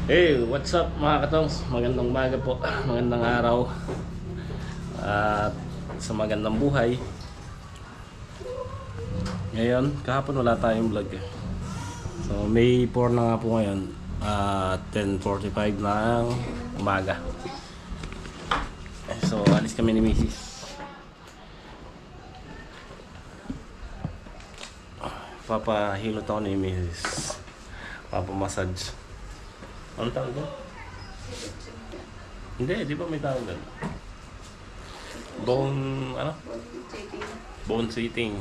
Hey, what's up mga katongs? Magandang umaga po, magandang araw at sa magandang buhay. Ngayon, kahapon wala tayong vlog eh. So May 4 na nga po ngayon at 10:45 na ng umaga. So alis kami ni Mrs. Papahilot ako ni Mrs. Papamassage. Anong tawag doon? Hindi, di ba may tawag doon? Bone setting.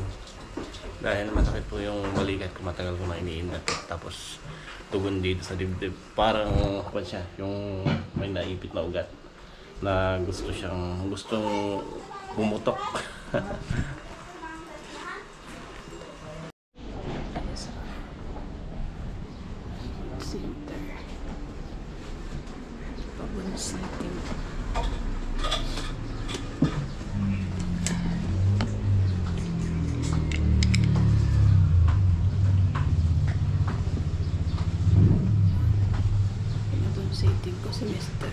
Dahil masakit po yung balikat ko, matagal ko na iniindat. Tapos tugon dito sa dibdib. Parang apa siya, yung may naipit na ugat na gustong bumutok. Setting ko si Mr.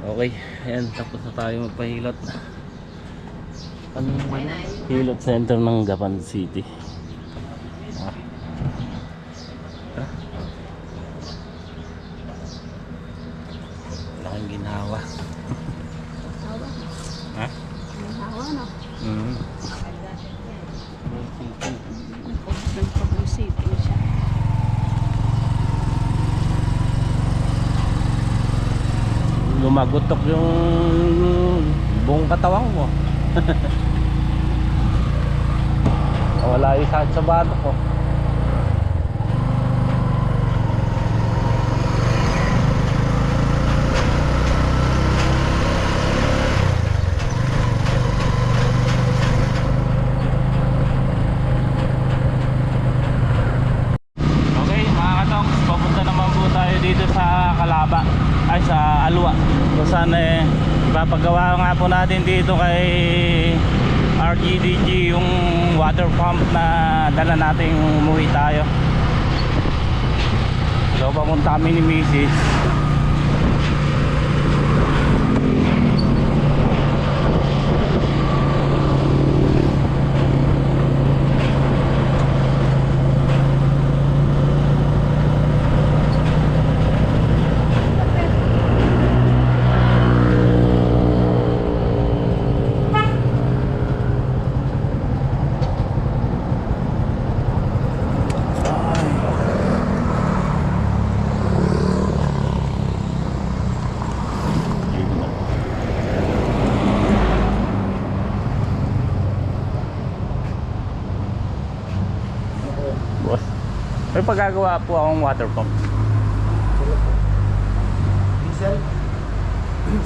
Okay, ayan, tapos na tayo magpahilot. Ano naman? Hilot center ng Gapan City. Laking ginhawa. Hawa. Ha? Hawa na. Nagpag-setting siya. Lumagotok yung buong katawang mo. Wala yung sakit sa batok ko. Okay mga katong, papunta naman po tayo dito sa Calaba, ay sa Alwa, kung saan ipapagawa nga po natin dito kay RGDG yung water pump na dala natin umuwi tayo. So papunta kami ni Mrs. Boss, may pagagawa po akong water pump. Diesel?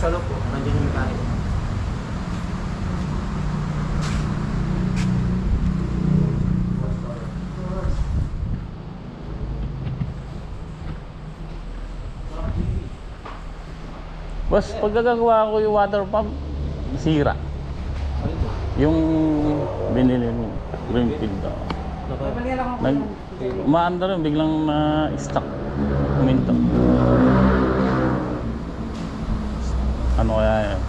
Sa loob po, nandiyan yung mekaniko. Boss, pag gagawa ko yung water pump, sira. Yung binili mo, Greenfield. Umaanda rin, biglang na-stuck. Huminto. Ano kaya yun?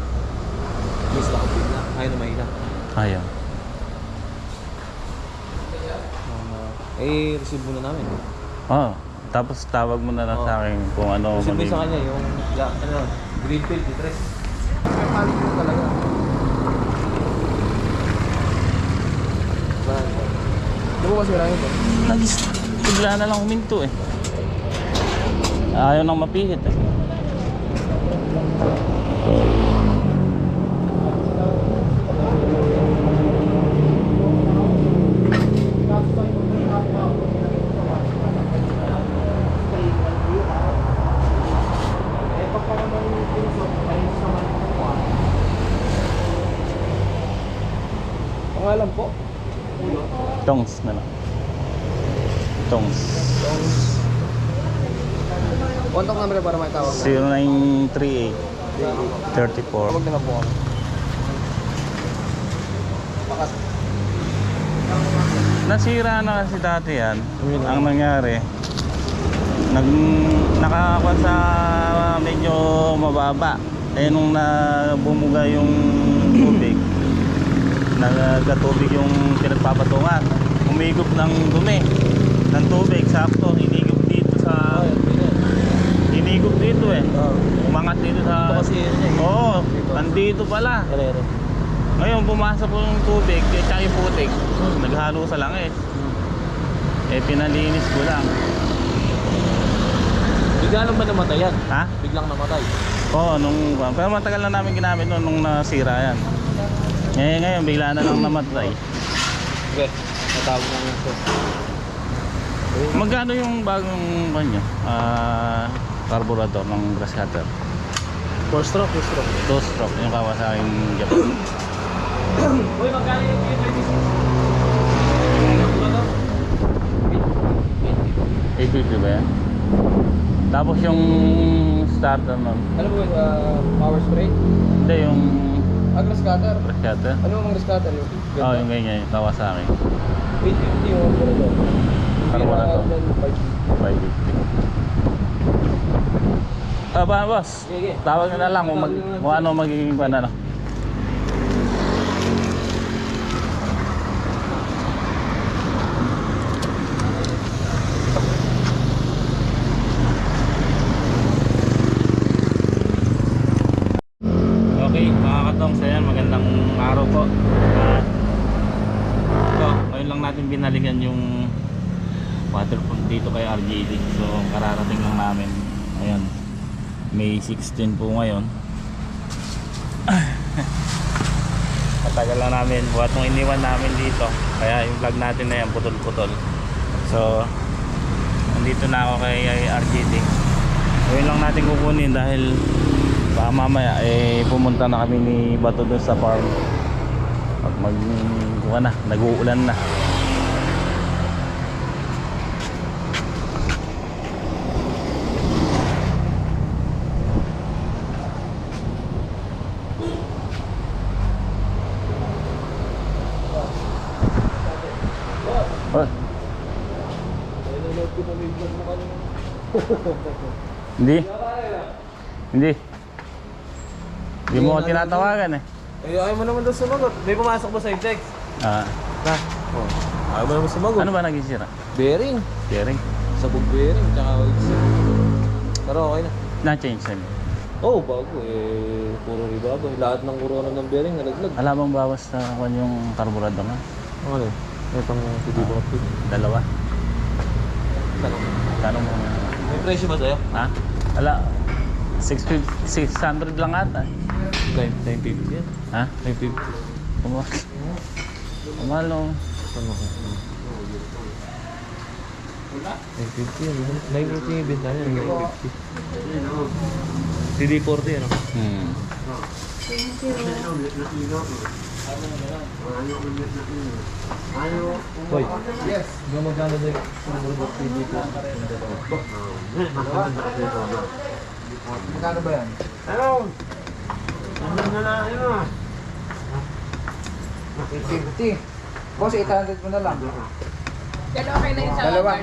Miss lang ako bigla. Ayaw na mahina. Ayaw. Receive muna namin. Tapos tawag mo na lang sa akin kung ano. Receive mo sa kanya yung Greenfield, G3. May palit mo talaga. Di mo kasi lang ito? Bigla na lang huminto eh. Ayaw nang mapihit eh. lang po. Tongs na lang. Tongs. Contact number para may tawag. 0938 34. Tawag na lang po ako. Pakas. Nasira na kasi dati yan. Ang nangyari, nakakuha sa medyo mababa. Eh nung bumuga yung tubig, nagkatubig yung pinagpapatungan. Umigop ng dumi ng tubig, sakto, inigop dito sa... Inigop dito eh. Umangat dito sa... Ito kasi yun eh. Oo, nandito pala. Ere. Ngayon, pumasok po yung tubig, eh, tsaka yung putik. Naghalo sa langis. Eh, pinalinis ko lang. Bigla lang ba namatay yan? Ha? Biglang namatay. Oo, pero matagal na namin ginamit nung nasira yan. Ngayon, bigla na lang namatay. Okay, natawag na lang ito. Magkano yung bagong kanya? Carburetor ng grass cutter? 4 stroke, 2 stroke. 2 stroke, yung Kawasaki Japan. Uy, magkano yung K26? 850 ba yan? Tapos yung starter nun? Ano po yung power spray? Hindi, yung Grass cutter. grass cutter. Ano ang grass cutter yun? Oo, yung ganyan, yung Kawasaki. 850 yung carburetor. Carburetor. 550. Boss. Sige. Tawag na lang kung ano magiging ano. Okay, mga katong, so yan, magandang araw po. Ito, ngayon lang natin binalikan yung water pump dito kay RJD. So kararating lang namin. Ayan, May 16 po ngayon. Matagal lang namin buhat nung iniwan namin dito, kaya yung vlog natin na yan putol-putol. So nandito na ako kay RJD. Ngayon lang natin kukunin dahil baka mamaya pumunta na kami ni Bato doon sa farm. At nag-uulan na. Oh. Hindi. Hindi mo ako tinatawagan eh. Ayaw mo naman daw sumagot. May pumasok ba sa text? Ah, Ayaw mo naman sumagot. ano ba naging sira? Bearing. Bearing? Sabog bearing. Tsaka pero okay na. Na-change na. Oo, bago eh. Puro ribaba. Lahat ng kurona ng bearing nalaglag. Alam bang bawas na kung yung carburetor nga? Ano? Itong CD box. Dalawa. Tanong. Kano mo? May presyo ba sa'yo? Ha? Ala, 600 lang ata. 950 yan. Ha? 950. Umalo. Tanong ko. 950 yan. 950 yung benta niya. 950. CD40 ano? Hoy. Yes. Gumagana din yung CD40. Magkano ba yan? Ano? Ano na ano? 50. Boss, 800 mo na lang. Dalawa.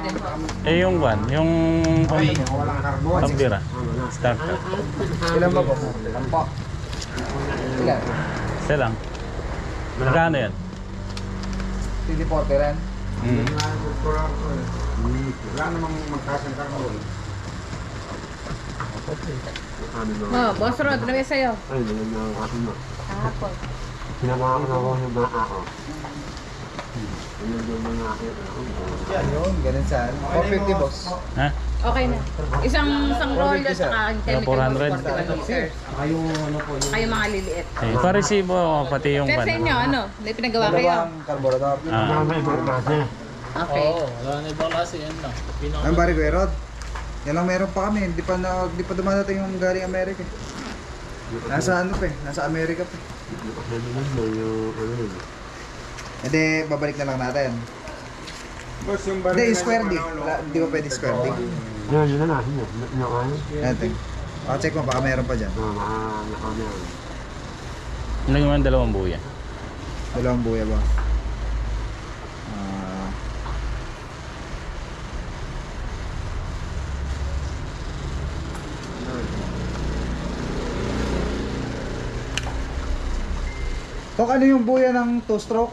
Yung yung Walang carbon. pambira. Starter. Ilan ba, boss? Lampa. Ilan? Isa lang. Magkano yan? CD40 rin. Wala namang magtaas ng carbon. Boss Rod, ano sa'yo? Ay, ganyan na ang akin mo. Kahapon. Sinamahan ako yung bata ko. Ano yung mga akin? Yan yun, ganun saan. 450, boss. Ha? Okay na. Isang roll at saka ang chemical 400. 41 liters. Kayo mga liliit. Pa-resibo pati yung Pero sa inyo, ano? May pinagawa kayo? Dalawang carburetor. May ibang klase. Okay. wala na ibang klase yan lang. Ang bari ko, Rod. Yan lang meron pa kami. Di pa dumadating yung galing Amerika. Nasa ano pa eh. Nasa Amerika pa eh. Hindi, babalik na lang natin. Hindi, square D. Hindi ba pwede square D? Yun na natin yun. Nakaano? Natin. Check mo, baka meron pa dyan. Nakaano. Lagyan mo ng dalawang buya. Dalawang buya ba? Tok, ano yung buya ng 2-stroke?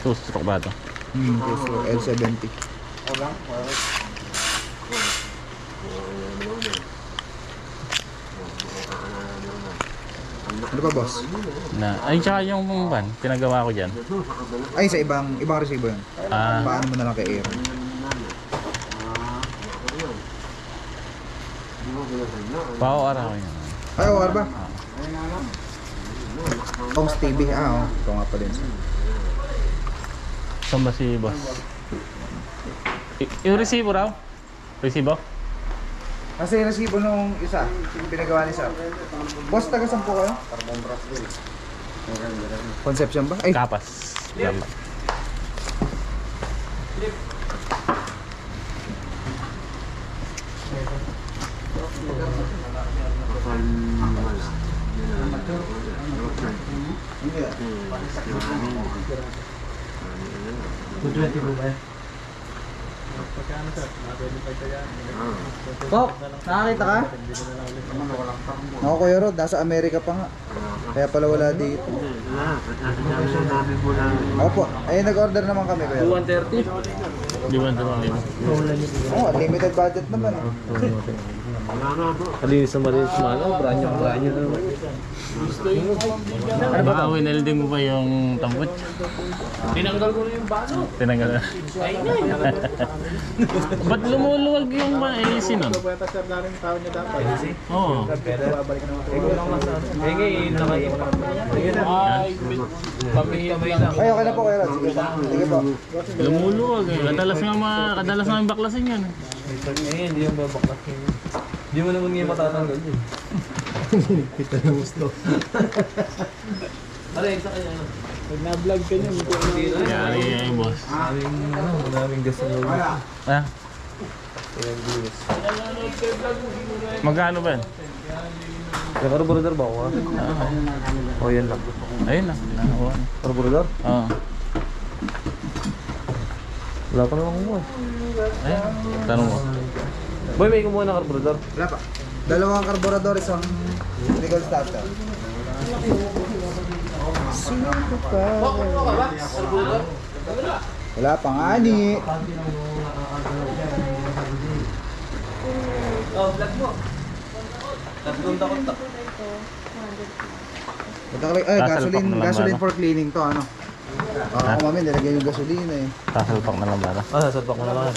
Two-stroke ba ito? 2-stroke, L70. Ano ba, boss? Ay, tsaka yung van, pinagawa ko dyan. Ay, sa ibang resibo yun. Ah, Paano mo na lang kay Aaron? pao-ara ko yun. Ay, OR ba? Tongs TV. Oo. Ito nga pa din. Saan ba si boss? Yung resibo raw? Resibo? Kasi yung resibo nung isa, yung pinagawa ni Sir. Boss, taga saan po kayo? Conception ba? Ay, Kapas. Lama. Pop, nakakita ka? Ako, Kuya Rod, nasa Amerika pa nga. Kaya pala wala dito. Opo, ay nag-order naman kami, Kuya Rod. 130? Di ba ito lang Oo, unlimited budget naman. Kalinis na malinis malo, branyo na naman. Baka winelding mo pa yung tampot. Tinanggal ko na yung baso. Tinanggal na. Ba't lumuluwag yung AC nun? Oo. Ay, okay na po, Kuya Rod. Sige po. Sige po. Lumuluwag eh. Kadalas namin baklasin yan. Hindi yung babaklasin. Hindi mo naman ngayon matatanggal yun. Kita na gusto. Aray, sa kanya ano? Pag na-vlog ka niya, Yari yung boss. maraming gas na loob. Ah, magkano ba yan? Carburetor ba ako ha? O yan lang. Ayun na. Nakakuha na. Carburetor? Oo. Wala pa naman kumuha. Ayun. Tanong mo. Boy, may kumuha ng carburetor? Wala pa. Dalawang karburador, isang legal starter. Sino pa? Wala pa nga ni. Oh, vlog mo. Tatlong takot. Ay, Tasalpak na lang gasoline ba, for cleaning to, ano? Ako mami, nilagyan yung gasolina eh. Kasalpak na lang ba? Sasalpak mo na lang.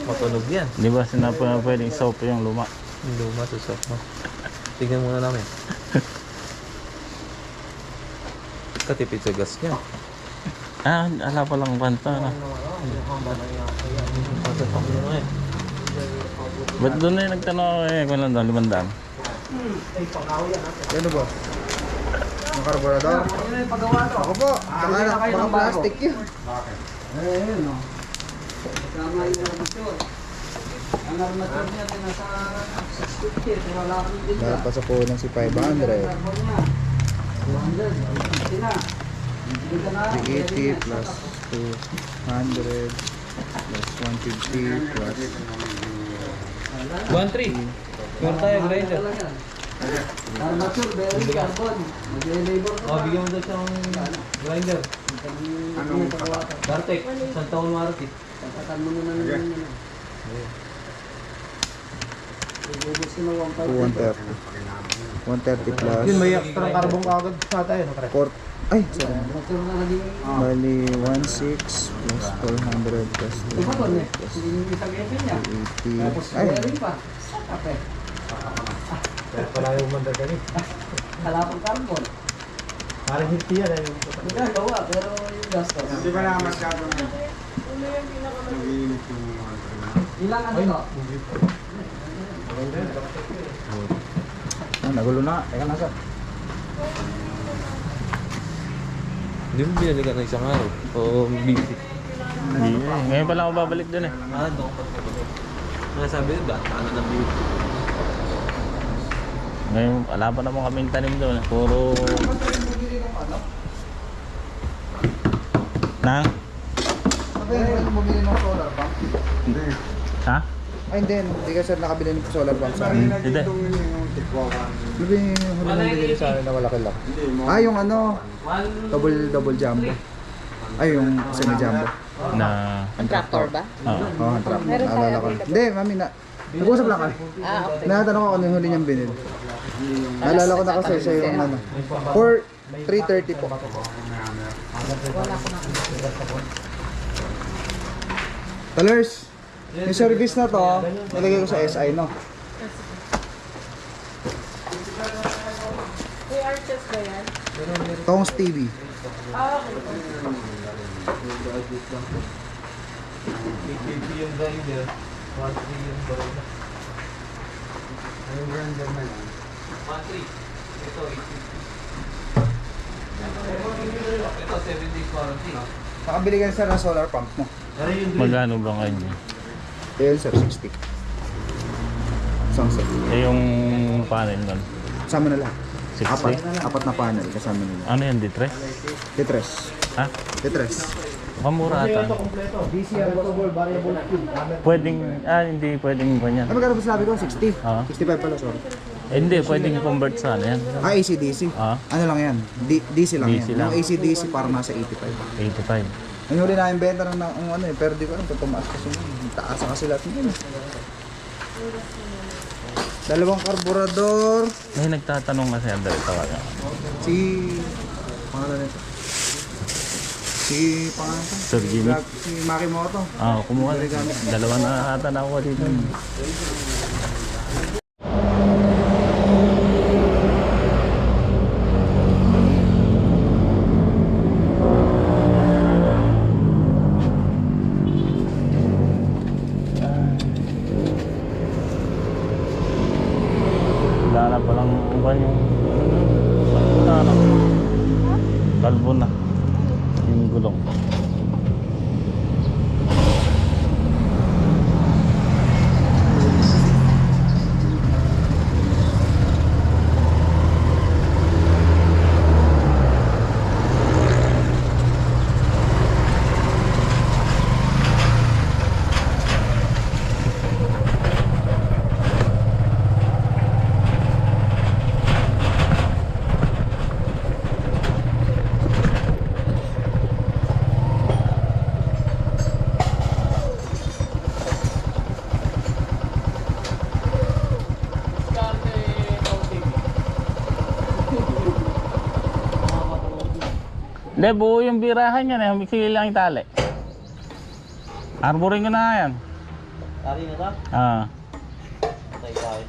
Matunog yan. Di ba sinapa pwedeng soap yung luma? Yung luma, susok mo. Tignan muna namin. Katipid sa gas niya. Ah, ala pa lang banta na. Sasalpak mo na eh. Ba't doon na yung nagtanong ako eh, kung lang daw, 500? Ano ba? Yung karburador? Ako po, baka plastic yun. Kasama yung armature. Ang armature niya din nasa 650. Pero wala kami din Dahil pa sa punan si 500. carbon niya. 200. Sina. 380 plus 200 plus 150 plus 1-3. Meron tayo, grinder. Armature, bearing, carbon. Mag-labor ko. Oh, bigyan mo daw siyang grinder. Dartek, isang taon marati. Tatakan mo na ng yun. Ubus ko na 150. 130 plus Yun, may extra carbon kagad sa tayo. No? 4. Ay, sorry. Armature na naging... Bali 16 plus 400 plus Iba ko 300 eh. plus Hindi yung isang engine niya. 80. Tapos Ay, bearing pa. Kape. Kaya pala yung mandar ka rin. Kalapang carbon. Parang hindi yan eh. Ginagawa, pero yung gastos. Hindi ba naman masyado na nag-iinit yung mga Ilang ano to? Ah, nagulo na. Teka nasa. Hindi mo binalikan ng isang araw. O busy. Hindi eh. Ngayon pa lang ako babalik dun eh. Doon ko pa. Sabi nyo, ano na busy. Ngayon, wala pa naman kaming tanim doon. Puro... Nang? Sabi mo bumili ng solar pump? Hindi. Ha? Ay hindi ka sir nakabili ng solar pump sa Sabi amin. na Hindi. dito yung tikwakan. Sabi yung huli nang binili sa amin na malaki-laki. Hindi mo. Ah, yung ano, double jumbo. Ay, yung semi-jumbo. Na... Ang tractor ba? Oo. Oo, ang trap. Meron tayo Naalala ko. available. Hindi, mami na. Nag-usap lang kami. Ah, okay. Natanong ako ano yung huli niyang binili. Naalala ko na kasi sa yung ano. For 330 po. Talers, yung service na to, nilagay ko sa SI, no? Tongs TV. KKP yung grinder. 1-3 yung grinder. Yung grinder na yan. 1-3. Ito, 850. Ito, 7 days warranty. Nakabili ka sir ng solar pump mo. Pero yung Magkano ba ngayon? Ayun sir, 60. Isang set. Eh yung panel nun. Kasama na lang. 60? Apat na panel kasama na lang. Ano yan, D3? Titres. Ha? Titres. Kamura ata. DC adjustable variable speed. Pwedeng, hindi pwedeng ganyan. Ano magkano ba sabi ko? 60? Ah. 65 pala, sorry. Eh, hindi, pwedeng convert sa ano yan. Ah, AC-DC? Ah. Ano lang yan? DC lang DC yan. lang. Yung AC-DC parang nasa 85. 85. Ang huli namin benta ng ano eh, pero di ko alam kung tumaas kasi yun. Taas na kasi lahat yun. Dalawang karburador. May nagtatanong kasi ang dali talaga. Si... pangalan nito? Si... pangalan ko? Sir Jimmy. Si Makimoto. Kumuha. Dalawa na ata na ako dito. Wala na palang uban yung... Wala na. Kalbo na. Yung gulong. Hindi, buo yung birahan yan eh. Sige lang yung tali. Arborin ko na nga yan. Tari na ba? Ah. Patay tayo.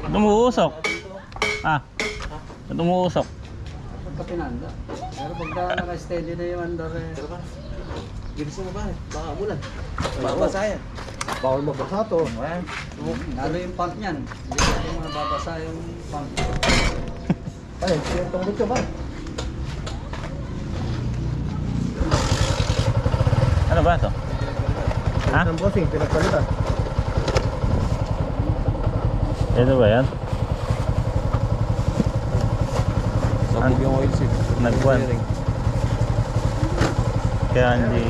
Tumuusok. Tumuusok. Pagkapinanda. Pero pagka naka-steady na yung andar eh. Gilis mo ba? Baka umulan. Babasa yan. Bawal mabasa to. Lalo yung pump niyan. Hindi natin mababasa yung pump. Ay, tungkol ka ba? Ano ba ito? Ha? Ang bossing, pinagpalitan. Ito ba yan? Sabog yung oil seat. Nagbuwan. Kaya hindi...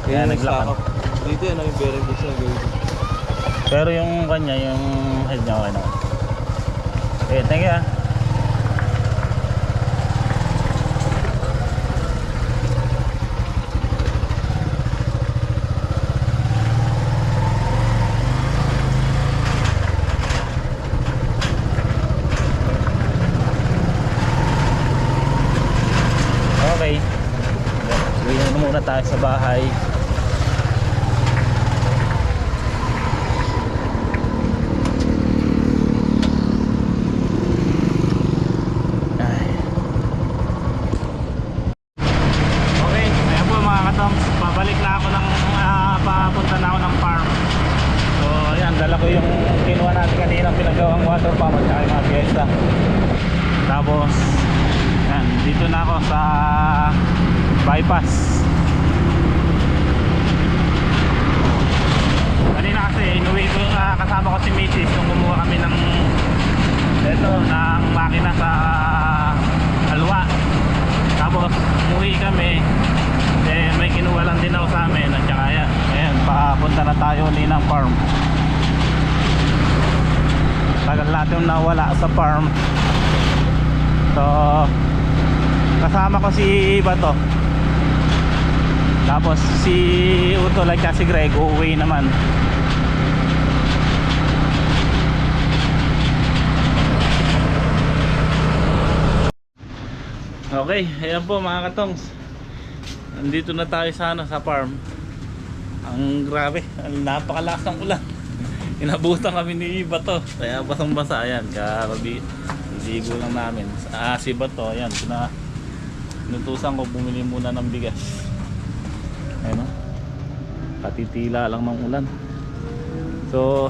Kaya naglakan. Dito yan ang yung bearing dito sa gawin. Pero yung kanya, yung head niya okay naman. Okay, thank you ah. Okay. tayo sa bahay. Okay, ayan po mga katoms, pabalik na ako ng papunta na ako ng farm. So ayan, dala ko yung kinuha natin kanina pinagawang water pump at saka yung mga fiesta. Tapos ayan, dito na ako sa bypass. Kanina kasi inuwi ko, kasama ko si Mrs. nung kumuha kami ng makina sa Alwa. Tapos umuwi kami, may kinuha lang din ako sa amin. At saka ayan, papunta na tayo ulit ng farm. Tagal natin nawala sa farm. So kasama ko si Bato, tapos si Utol at si Greg uuwi naman. Okay, ayan po mga katongs, nandito na tayo sa farm. Ang grabe, napakalakas ng ulan. Inabutan kami ni Bato, kaya basang basa. Ayan, ligo lang namin. Si Bato, ayan, pinutusan ko bumili muna ng bigas. Ayan o, katitila lang ng ulan. So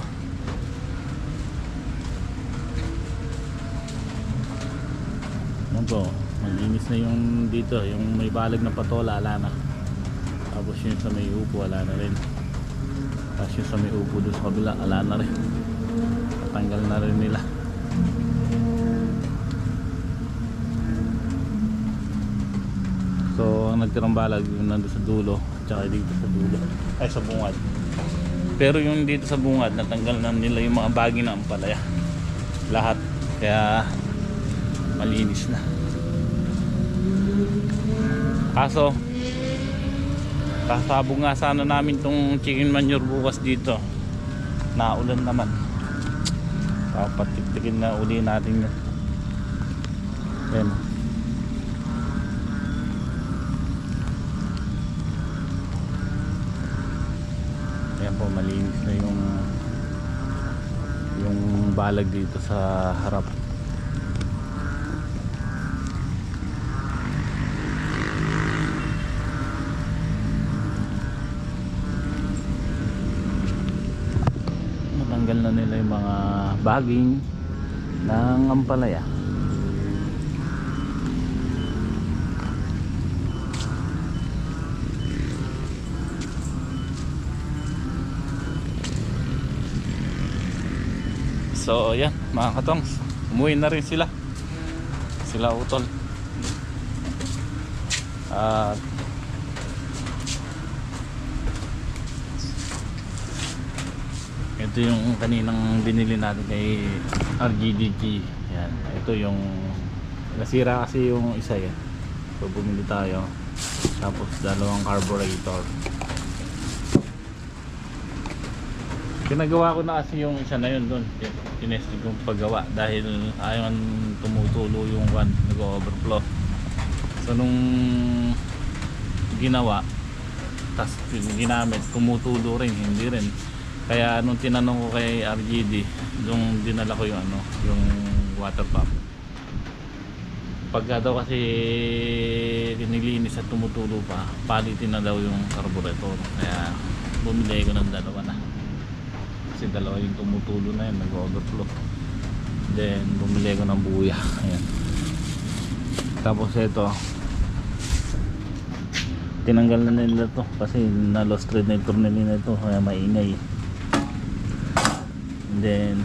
ano po, malinis na yung dito, yung may balag na patola, wala na. Tapos yung sa may upo, wala na rin. Tapos yung sa may upo doon sa kabila, wala na rin. Natanggal na rin nila. So ang nagtirang balag yung nandun sa dulo, tsaka dito sa dulo, ay sa bungad. Pero yung dito sa bungad, natanggal na nila yung mga bagi na ampalaya lahat, kaya malinis na. Kaso kasabog nga sana namin tong chicken manure bukas dito, naulan naman. Papatiktikin na uli natin yun. Ayan. Ayan po, malinis na yung balag dito sa harap. Natanggal na nila yung mga baging ng ampalaya. So yan mga katongs, umuwi na rin sila Utol. At ito yung kaninang binili natin kay RGDG. Yan, ito yung nasira kasi yung isa yan. So bumili tayo, tapos dalawang carburetor. Pinagawa ko na kasi yung isa na yun doon. Tinesting kong paggawa dahil ayaw tumutulo yung one, nag-overflow. So nung ginawa, tapos ginamit, tumutulo rin, hindi rin. Kaya nung tinanong ko kay RGD, nung dinala ko yung yung water pump, pagka daw kasi nilinis at tumutulo pa, palitin na daw yung carburetor. Kaya bumili ko ng dalawa na. Kasi dalawa yung tumutulo na yun, nag-overflow. Then bumili ko ng buya. Ayan. Tapos ito, tinanggal na nila to kasi na-lost thread na yung tornilyo na ito, kaya maingay. And then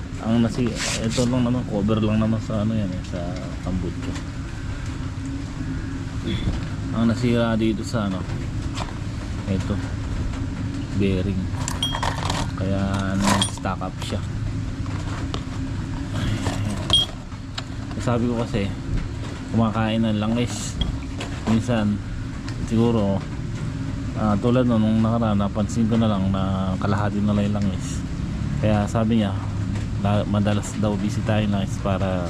ito lang naman, cover lang naman sa yan sa tambutso. Ang nasira dito sa ito, bearing, kaya nag-stack up siya. Sabi ko kasi kumakain ng langis minsan, siguro tulad nung nakaraan, napansin ko na lang na kalahati na lang yung langis. Kaya sabi niya madalas daw bisitahin langis para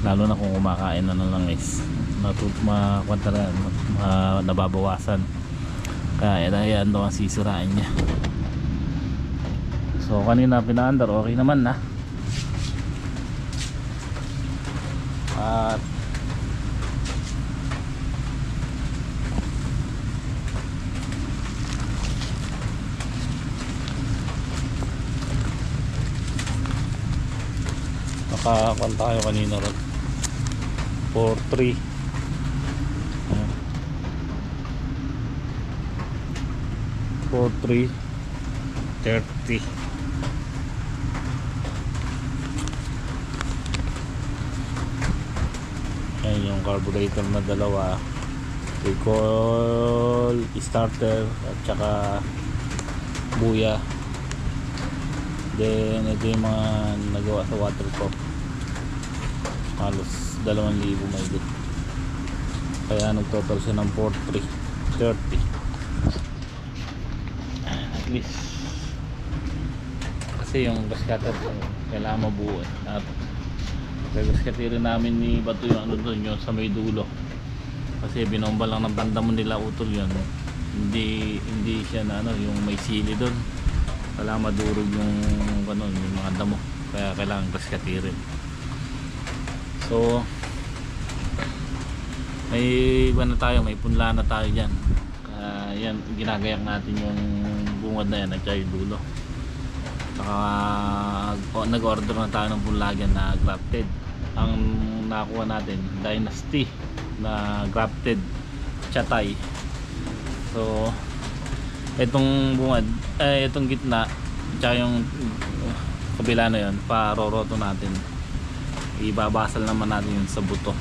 lalo na kung kumakain na ng langis, nababawasan. Kaya yan daw ang sisirain niya. So kanina pinaandar, okay naman na. At nakakuan tayo kanina ron 4-3. Ayan. 4-3 30. Ayan yung carburetor na dalawa, recall, starter at saka buya. Then ito yung mga nagawa sa water pump, halos 2,000 mahigit. Kaya nagtotal siya ng 4,330. At least kasi yung gas cutter kailangan mabuo at gas cutter namin ni Bato yung ano doon, yung sa may dulo, kasi binomba lang ng banda mo nila utol yun. Hindi siya na ano, yung may sili doon, kailangan madurog yung ano, yung mga damo, kaya kailangan gas cutter. So may iba na tayo, may punla na tayo dyan. Yan, ginagayak natin yung bungad na yan at yung dulo. Nag-order na tayo ng punlagyan na grafted. Ang nakuha natin, Dynasty na grafted chatay. So itong bungad, itong gitna tsaka yung kabila na yun, paroroto natin, ibabasal naman natin yun sa buto.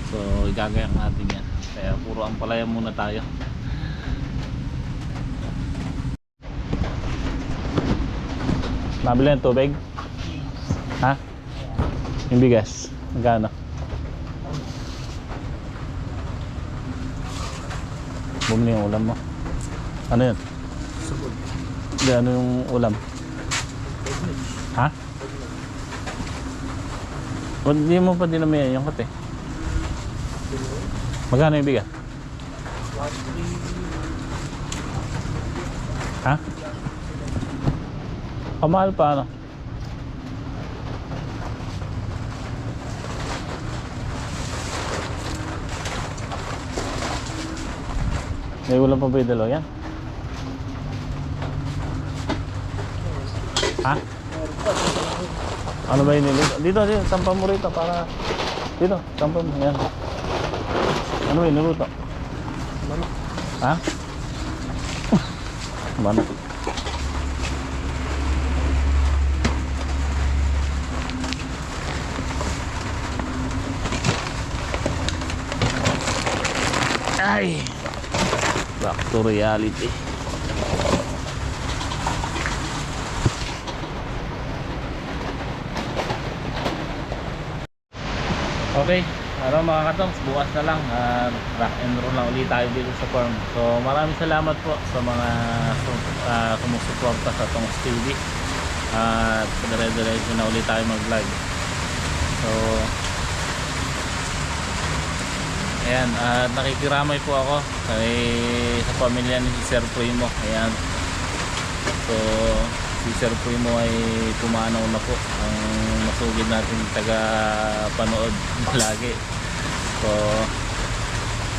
So igagayak natin yan, kaya puro ampalaya muna tayo. Nabili ng tubig? Ha? Yung bigas? Magkano? Bumili yung ulam mo. Ano yun? Hindi, ano yung ulam? Ha? O, hindi mo pa dinamihan yung kate. Magkano yung bigas? Ha? Kamahal pa ano? May ulam pa ba yung dalawa yan? Ha? Ano ba yung niluto? Dito, tampan mo rito para... Dito, tampan mo. Yan. Ano ba yung niluto? Manok. Ha? Manok. Ay! Back to reality. Okay, ano mga katongs, bukas na lang rock and roll na ulit tayo dito sa farm. So maraming salamat po sa mga sumusuporta sa Tongs TV. At dire-diretso na ulit tayo mag-vlog. So ayan, nakikiramay po ako sa pamilya ni Sir Primo. Ayan. So si Sir Primo ay pumanaw na po, ang masugid natin taga-panood lagi. So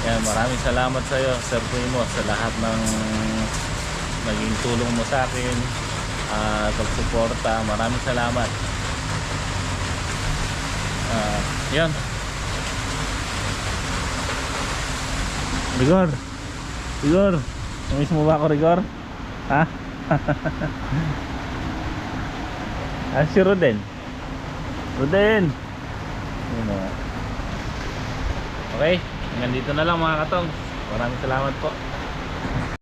ayan, maraming salamat sa iyo Sir Primo sa lahat ng naging tulong mo sa akin, pagsuporta. Maraming salamat. Yan. Rigor, namiss mo ba ako, Rigor? Ha? Si Roden. Okay, hanggang dito na lang mga katong. Maraming salamat po.